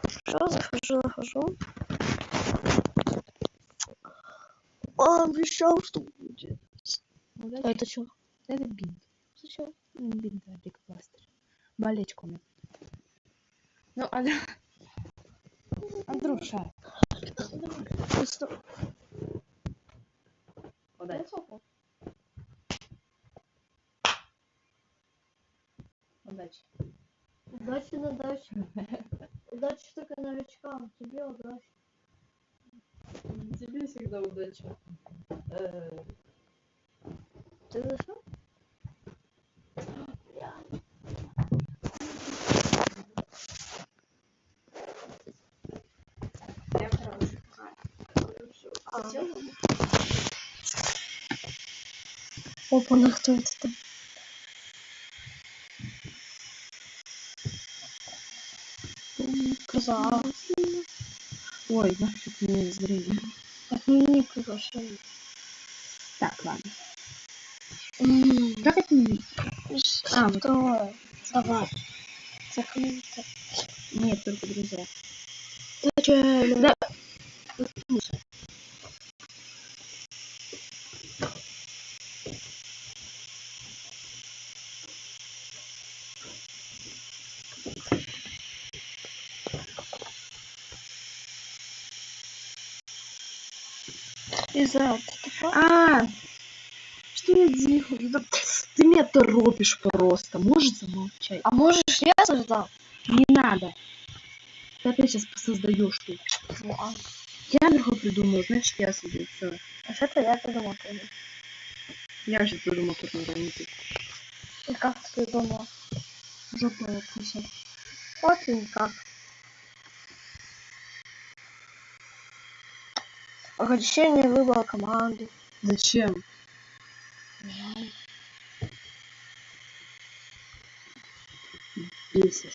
Что, захожу. Он обещал, что будет. А это что? Это бинт. Зачем? Бинт, пластырь. Болечку мне. Ну, Андрюша. Удачи. Удачи. Удачи только новичкам. Тебе удачи. Тебе всегда удача. Ты зашел? Я хороший. Опа, на кто это там? Коза. Ой, нафиг мне зрение. Отмени приглашение. Так, ладно. Как отменить? Второе. Давай. Закрыто. Нет, только друзья. Зачем? Да. Из-за что я делаю? Да ты меня торопишь просто. Можешь замолчать? А можешь я создал? Не надо. Ты опять сейчас создаешь тут. Я легко придумал, значит я создаю. Все. А это я придумал. Я сейчас придумал, как надо не пить. И как ты придумал? Жопу откусил. Вот и никак. Ограничение выбора команды. Зачем? Бесишь.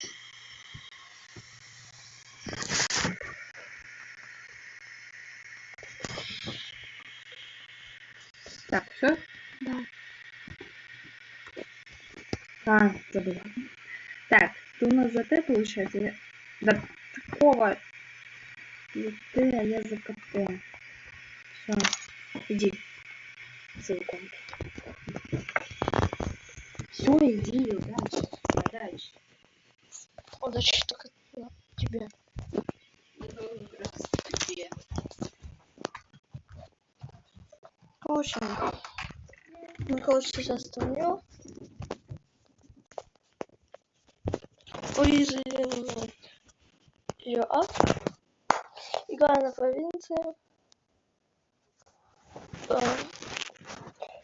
Так, все? Да. Забыла. Так, ты у нас за Т получается? За такого. За Т, а я за КТ. Все. Иди. Ссылку. Все, иди, удачи. Удачи только тебе. Короче, мы, сейчас стремил. Вывезли ее ап. Играю на провинции.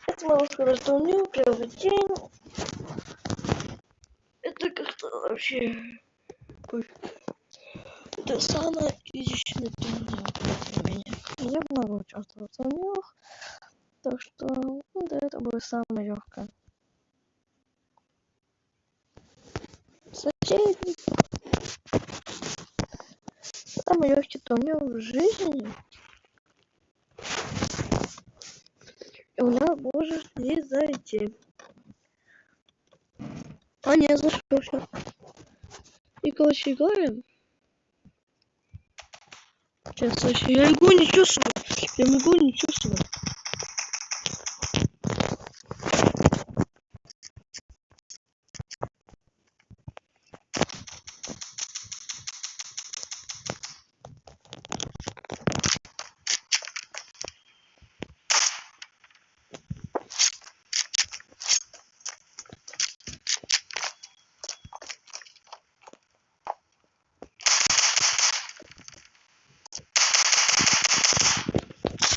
Это могу сказать, что у нее первый день. Это как-то вообще... Это самое изящное турнир для меня. Я много участвовал в турнирах. Так что, да, это будет самое легкое. Соседний. Самый легкий турнир в жизни. И у нас может не зайти. А не, зашелся. И, короче, играем. Сейчас, вообще, я могу не чувствовать.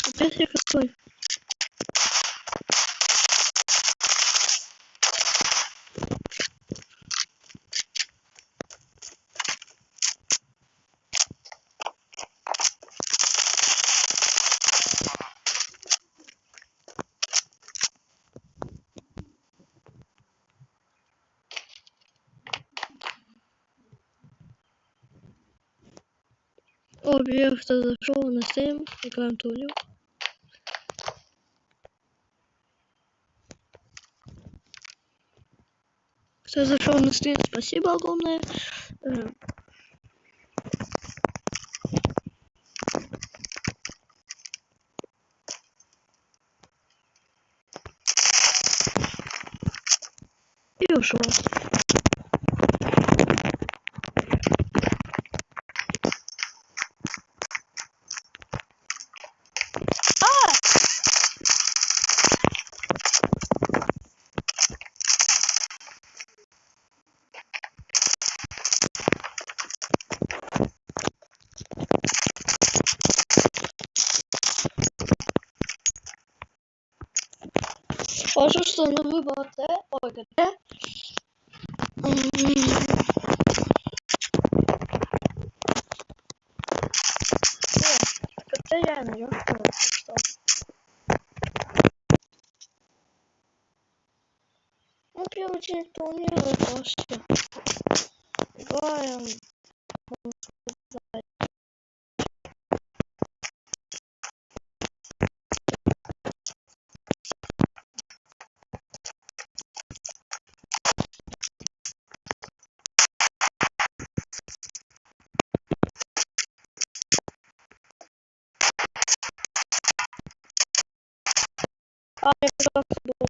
Опять я какой? О, привет, кто зашел на стрим, играем турнир. Кстати, кто зашел на стрим, спасибо огромное. И ушел. Хорошо, что на выбор Т, ой, Т. КТ реально легкая, что. Ну, первый день турнира это вообще. Играем, можно сказать. А я просто был.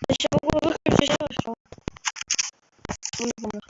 Еще могу выключить телефон. Не помню,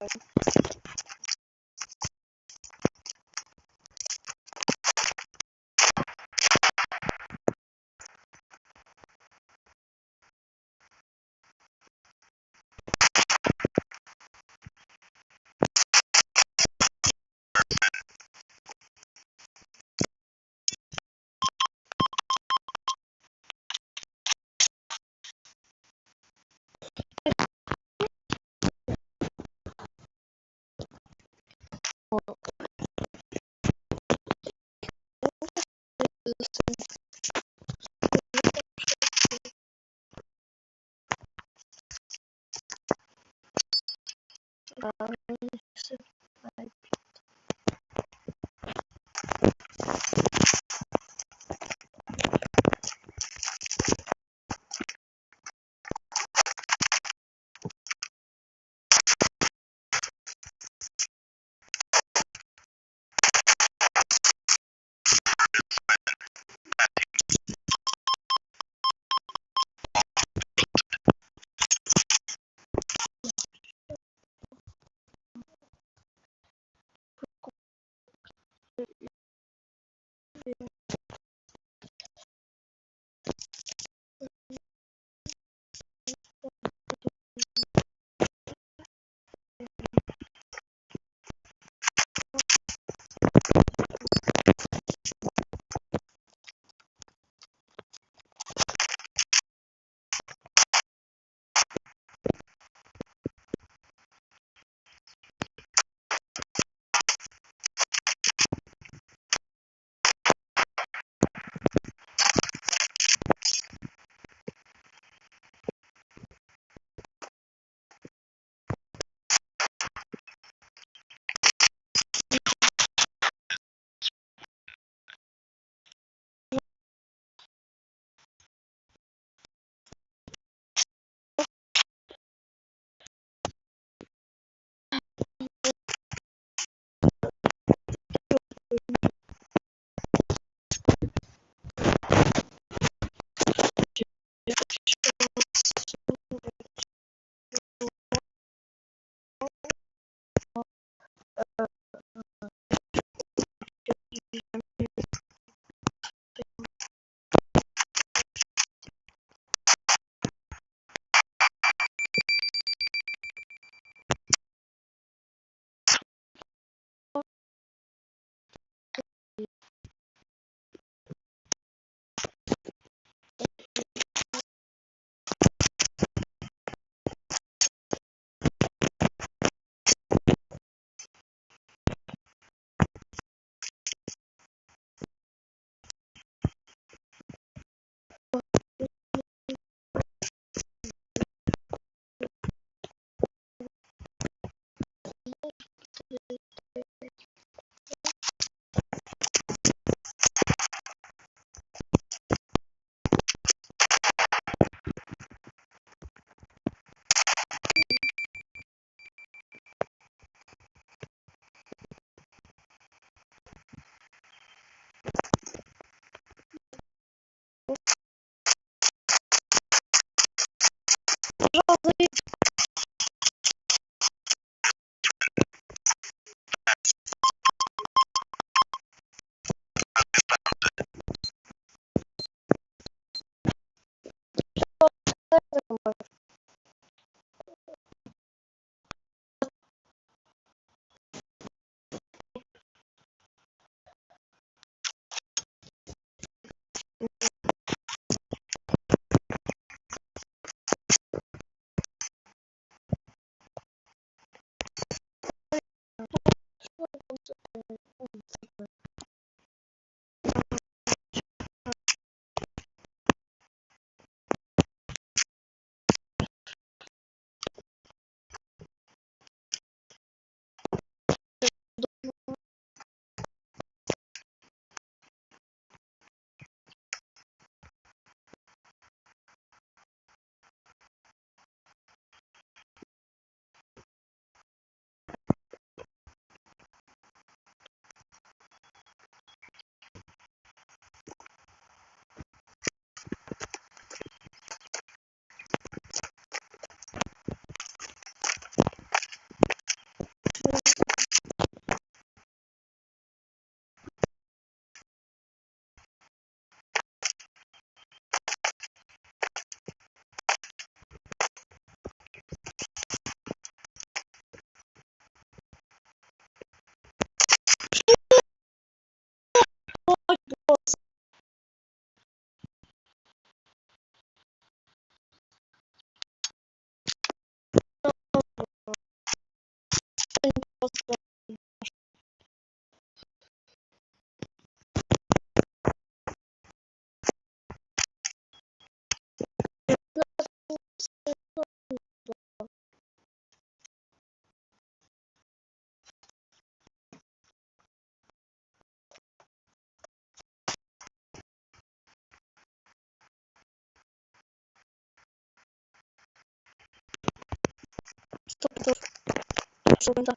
засыпай. что это?